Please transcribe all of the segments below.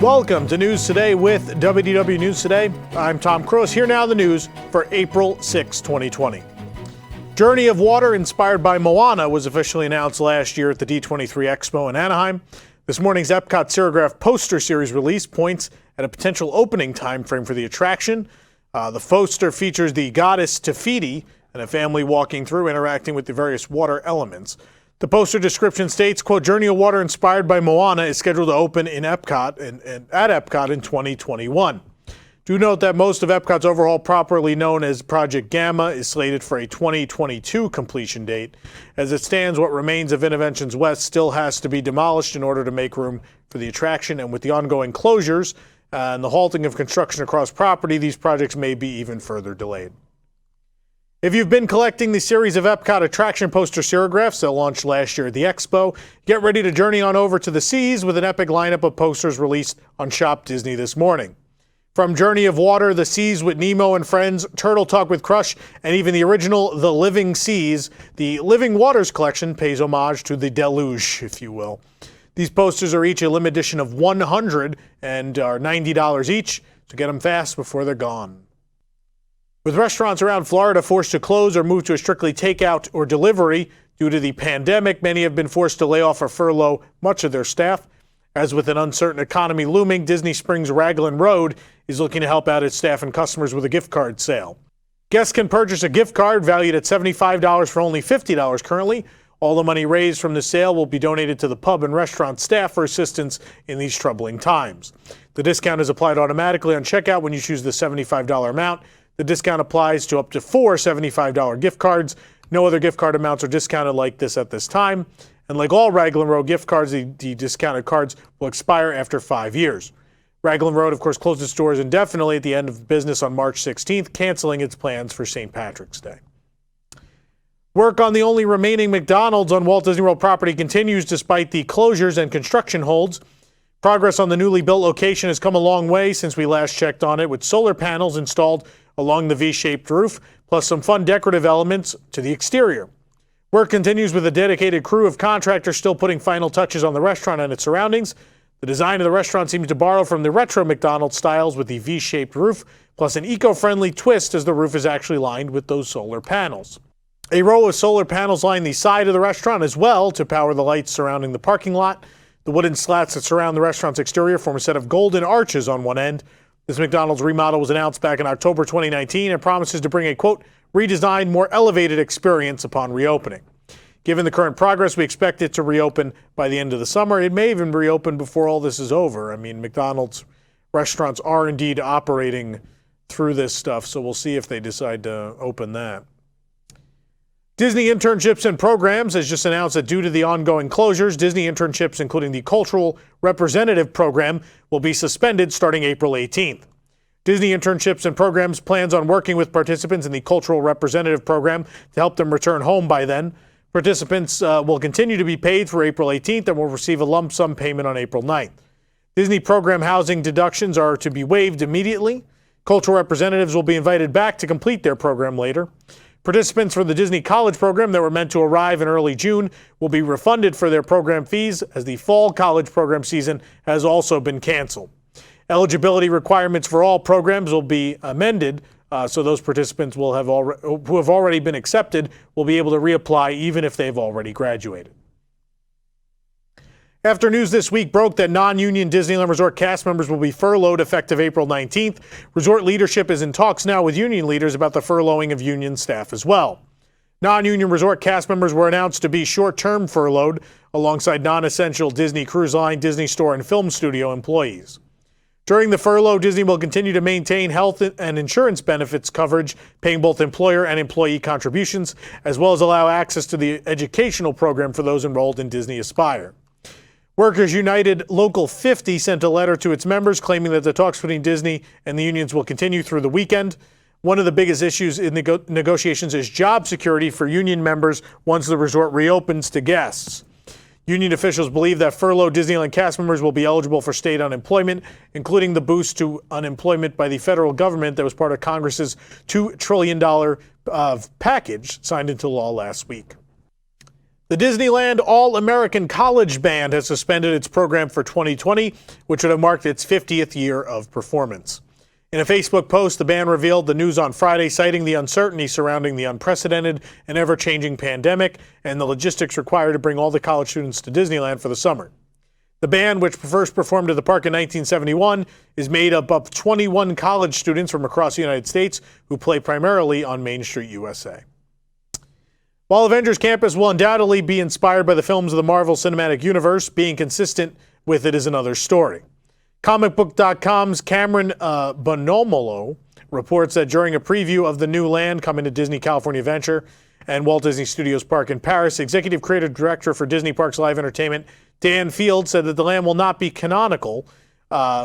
Welcome to News Today with WDW News Today. I'm Tom Cross. Here now the news for April 6, 2020. Journey of Water inspired by Moana was officially announced last year at the D23 Expo in Anaheim. This morning's Epcot Serigraph poster series release points at a potential opening time frame for the attraction. The poster features the goddess Te Fiti and a family walking through, interacting with the various water elements. The poster description states, quote, Journey of Water inspired by Moana is scheduled to open in Epcot at Epcot in 2021. Do note that most of Epcot's overhaul, properly known as Project Gamma, is slated for a 2022 completion date. As it stands, what remains of Innovations West still has to be demolished in order to make room for the attraction, and with the ongoing closures and the halting of construction across property, these projects may be even further delayed. If you've been collecting the series of Epcot attraction poster serigraphs that launched last year at the Expo, get ready to journey on over to the seas with an epic lineup of posters released on Shop Disney this morning. From Journey of Water, The Seas with Nemo and Friends, Turtle Talk with Crush, and even the original The Living Seas, the Living Waters collection pays homage to the deluge, if you will. These posters are each a limited edition of 100 and are $90 each, so get them fast before they're gone. With restaurants around Florida forced to close or move to a strictly takeout or delivery due to the pandemic, many have been forced to lay off or furlough much of their staff. As with an uncertain economy looming, Disney Springs Raglan Road is looking to help out its staff and customers with a gift card sale. Guests can purchase a gift card valued at $75 for only $50 currently. All the money raised from the sale will be donated to the pub and restaurant staff for assistance in these troubling times. The discount is applied automatically on checkout when you choose the $75 amount. The discount applies to up to 4 $75 gift cards. No other gift card amounts are discounted like this at this time. And like all Raglan Road gift cards, the discounted cards will expire after 5 years. Raglan Road, of course, closed its doors indefinitely at the end of business on March 16th, canceling its plans for St. Patrick's Day. Work on the only remaining McDonald's on Walt Disney World property continues despite the closures and construction holds. Progress on the newly built location has come a long way since we last checked on it, with solar panels installed along the V-shaped roof, plus some fun decorative elements to the exterior. Work continues with a dedicated crew of contractors still putting final touches on the restaurant and its surroundings. The design of the restaurant seems to borrow from the retro McDonald's styles with the V-shaped roof, plus an eco-friendly twist as the roof is actually lined with those solar panels. A row of solar panels line the side of the restaurant as well to power the lights surrounding the parking lot. The wooden slats that surround the restaurant's exterior form a set of golden arches on one end. This McDonald's remodel was announced back in October 2019 and promises to bring a, quote, redesigned, more elevated experience upon reopening. Given the current progress, we expect it to reopen by the end of the summer. It may even reopen before all this is over. I mean, McDonald's restaurants are indeed operating through this stuff, so we'll see if they decide to open that. Disney Internships and Programs has just announced that due to the ongoing closures, Disney Internships, including the Cultural Representative Program, will be suspended starting April 18th. Disney Internships and Programs plans on working with participants in the Cultural Representative Program to help them return home by then. Participants will continue to be paid through April 18th and will receive a lump sum payment on April 9th. Disney program housing deductions are to be waived immediately. Cultural representatives will be invited back to complete their program later. Participants for the Disney College program that were meant to arrive in early June will be refunded for their program fees, as the fall college program season has also been canceled. Eligibility requirements for all programs will be amended, so those participants who have already been accepted will be able to reapply even if they've already graduated. After news this week broke that non-union Disneyland Resort cast members will be furloughed effective April 19th, resort leadership is in talks now with union leaders about the furloughing of union staff as well. Non-union resort cast members were announced to be short-term furloughed alongside non-essential Disney Cruise Line, Disney Store, and Film Studio employees. During the furlough, Disney will continue to maintain health and insurance benefits coverage, paying both employer and employee contributions, as well as allow access to the educational program for those enrolled in Disney Aspire. Workers United Local 50 sent a letter to its members claiming that the talks between Disney and the unions will continue through the weekend. One of the biggest issues in negotiations is job security for union members once the resort reopens to guests. Union officials believe that furloughed Disneyland cast members will be eligible for state unemployment, including the boost to unemployment by the federal government that was part of Congress's $2 trillion package signed into law last week. The Disneyland All-American College Band has suspended its program for 2020, which would have marked its 50th year of performance. In a Facebook post, the band revealed the news on Friday, citing the uncertainty surrounding the unprecedented and ever-changing pandemic and the logistics required to bring all the college students to Disneyland for the summer. The band, which first performed at the park in 1971, is made up of 21 college students from across the United States who play primarily on Main Street, USA. While Avengers Campus will undoubtedly be inspired by the films of the Marvel Cinematic Universe, being consistent with it is another story. Comicbook.com's Cameron Bonomolo reports that during a preview of the new land coming to Disney California Adventure and Walt Disney Studios Park in Paris, Executive Creative Director for Disney Parks Live Entertainment, Dan Field, said that the land will not be canonical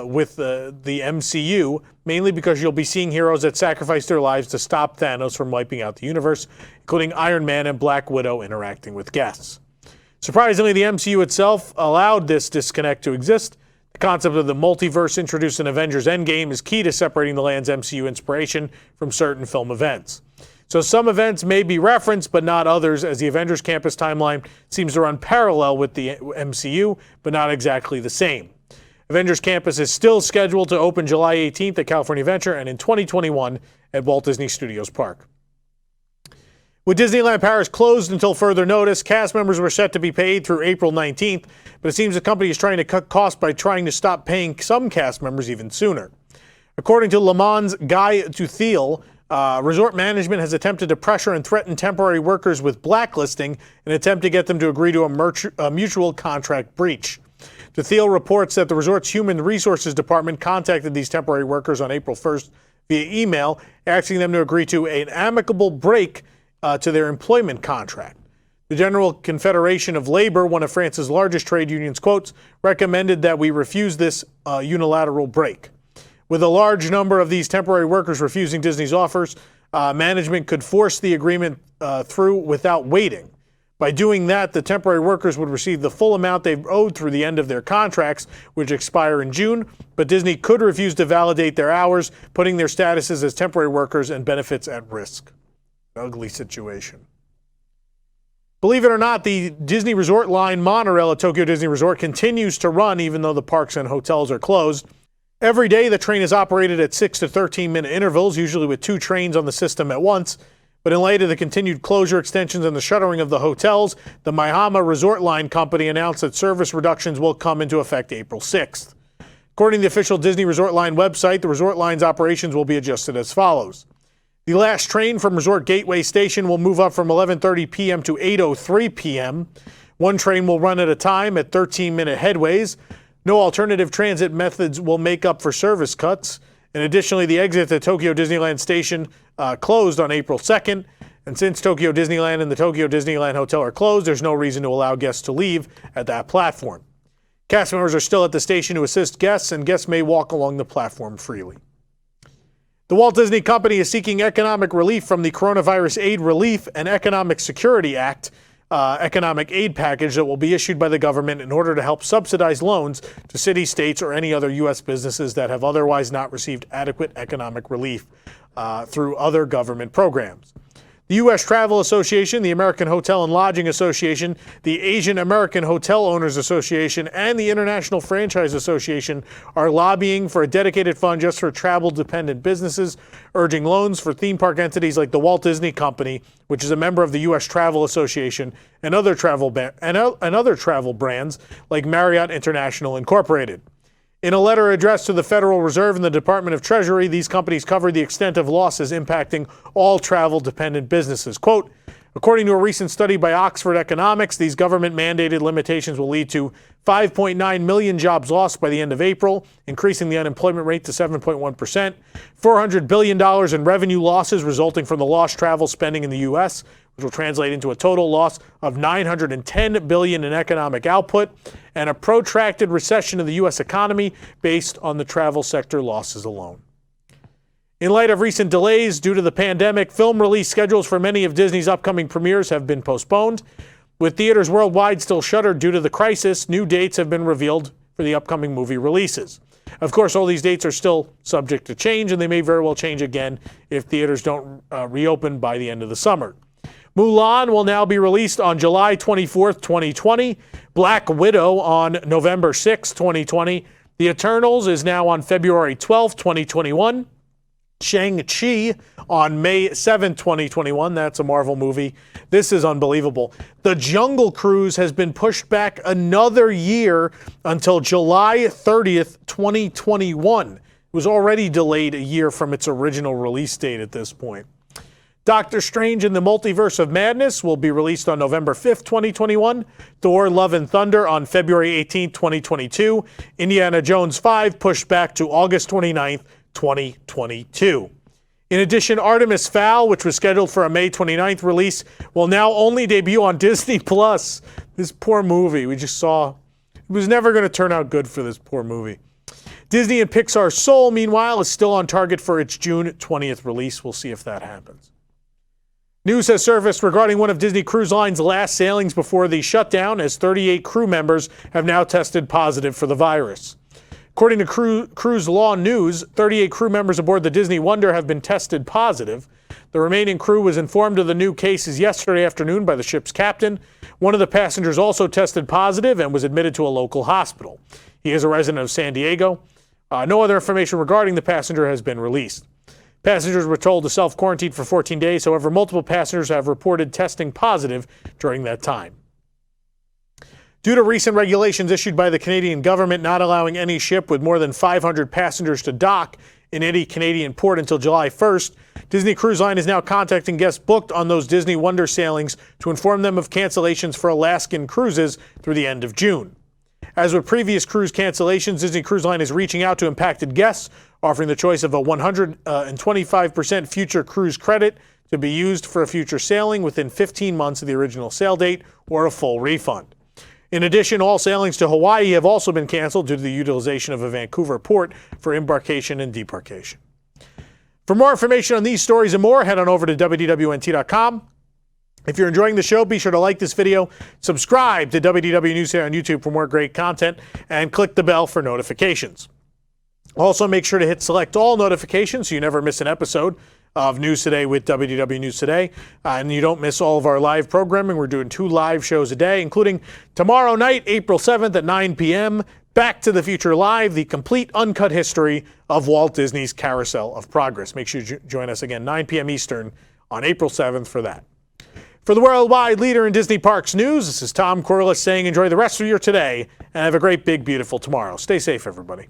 with the MCU, mainly because you'll be seeing heroes that sacrificed their lives to stop Thanos from wiping out the universe, including Iron Man and Black Widow interacting with guests. Surprisingly, the MCU itself allowed this disconnect to exist. The concept of the multiverse introduced in Avengers Endgame is key to separating the land's MCU inspiration from certain film events. So some events may be referenced, but not others, as the Avengers Campus timeline seems to run parallel with the MCU, but not exactly the same. Avengers Campus is still scheduled to open July 18th at California Adventure and in 2021 at Walt Disney Studios Park. With Disneyland Paris closed until further notice, cast members were set to be paid through April 19th, but it seems the company is trying to cut costs by trying to stop paying some cast members even sooner. According to Le Mans' Guy Tuthiel, resort management has attempted to pressure and threaten temporary workers with blacklisting in an attempt to get them to agree to a mutual contract breach. Tuthiel reports that the resort's Human Resources Department contacted these temporary workers on April 1st via email, asking them to agree to an amicable break to their employment contract. The General Confederation of Labor, one of France's largest trade unions, quotes, recommended that we refuse this unilateral break. With a large number of these temporary workers refusing Disney's offers, management could force the agreement through without waiting. By doing that, the temporary workers would receive the full amount they've owed through the end of their contracts, which expire in June, but Disney could refuse to validate their hours, putting their statuses as temporary workers and benefits at risk. Ugly situation. Believe it or not, the Disney Resort line monorail at Tokyo Disney Resort continues to run even though the parks and hotels are closed. Every day, the train is operated at 6 to 13-minute intervals, usually with 2 trains on the system at once. But in light of the continued closure extensions and the shuttering of the hotels, the Maihama Resort Line Company announced that service reductions will come into effect April 6th. According to the official Disney Resort Line website, the Resort Line's operations will be adjusted as follows. The last train from Resort Gateway Station will move up from 11:30 p.m. to 8:03 p.m. One train will run at a time at 13-minute headways. No alternative transit methods will make up for service cuts. And additionally, the exit at Tokyo Disneyland Station closed on April 2nd. And since Tokyo Disneyland and the Tokyo Disneyland Hotel are closed, there's no reason to allow guests to leave at that platform. Cast members are still at the station to assist guests, and guests may walk along the platform freely. The Walt Disney Company is seeking economic relief from the Coronavirus Aid Relief and Economic Security Act economic aid package that will be issued by the government in order to help subsidize loans to cities, states, or any other U.S. businesses that have otherwise not received adequate economic relief through other government programs. The U.S. Travel Association, the American Hotel and Lodging Association, the Asian American Hotel Owners Association, and the International Franchise Association are lobbying for a dedicated fund just for travel-dependent businesses, urging loans for theme park entities like the Walt Disney Company, which is a member of the U.S. Travel Association, and other travel brands like Marriott International Incorporated. In a letter addressed to the Federal Reserve and the Department of Treasury, these companies covered the extent of losses impacting all travel-dependent businesses. Quote, according to a recent study by Oxford Economics, these government-mandated limitations will lead to 5.9 million jobs lost by the end of April, increasing the unemployment rate to 7.1%, $400 billion in revenue losses resulting from the lost travel spending in the U.S., which will translate into a total loss of $910 billion in economic output, and a protracted recession of the U.S. economy based on the travel sector losses alone. In light of recent delays due to the pandemic, film release schedules for many of Disney's upcoming premieres have been postponed. With theaters worldwide still shuttered due to the crisis, new dates have been revealed for the upcoming movie releases. Of course, all these dates are still subject to change, and they may very well change again if theaters don't reopen by the end of the summer. Mulan will now be released on July 24th, 2020. Black Widow on November 6th, 2020. The Eternals is now on February 12th, 2021. Shang-Chi on May 7th, 2021. That's a Marvel movie. This is unbelievable. The Jungle Cruise has been pushed back another year until July 30th, 2021. It was already delayed a year from its original release date at this point. Doctor Strange in the Multiverse of Madness will be released on November 5th, 2021. Thor: Love and Thunder on February 18th, 2022. Indiana Jones 5 pushed back to August 29th, 2022. In addition, Artemis Fowl, which was scheduled for a May 29th release, will now only debut on Disney+. This poor movie we just saw. It was never going to turn out good for this poor movie. Disney and Pixar's Soul, meanwhile, is still on target for its June 20th release. We'll see if that happens. News has surfaced regarding one of Disney Cruise Line's last sailings before the shutdown, as 38 crew members have now tested positive for the virus. According to Cruise Law News, 38 crew members aboard the Disney Wonder have been tested positive. The remaining crew was informed of the new cases yesterday afternoon by the ship's captain. One of the passengers also tested positive and was admitted to a local hospital. He is a resident of San Diego. No other information regarding the passenger has been released. Passengers were told to self-quarantine for 14 days. However, multiple passengers have reported testing positive during that time. Due to recent regulations issued by the Canadian government not allowing any ship with more than 500 passengers to dock in any Canadian port until July 1st, Disney Cruise Line is now contacting guests booked on those Disney Wonder sailings to inform them of cancellations for Alaskan cruises through the end of June. As with previous cruise cancellations, Disney Cruise Line is reaching out to impacted guests, offering the choice of a 125% future cruise credit to be used for a future sailing within 15 months of the original sail date, or a full refund. In addition, all sailings to Hawaii have also been canceled due to the utilization of a Vancouver port for embarkation and debarkation. For more information on these stories and more, head on over to WDWNT.com. If you're enjoying the show, be sure to like this video, subscribe to WDW News Today on YouTube for more great content, and click the bell for notifications. Also, make sure to hit select all notifications so you never miss an episode of News Today with WDW News Today. And you don't miss all of our live programming. We're doing 2 live shows a day, including tomorrow night, April 7th at 9 p.m., Back to the Future Live, the complete uncut history of Walt Disney's Carousel of Progress. Make sure you join us again, 9 p.m. Eastern on April 7th for that. For the worldwide leader in Disney Parks news, this is Tom Corliss saying enjoy the rest of your today and have a great, big, beautiful tomorrow. Stay safe, everybody.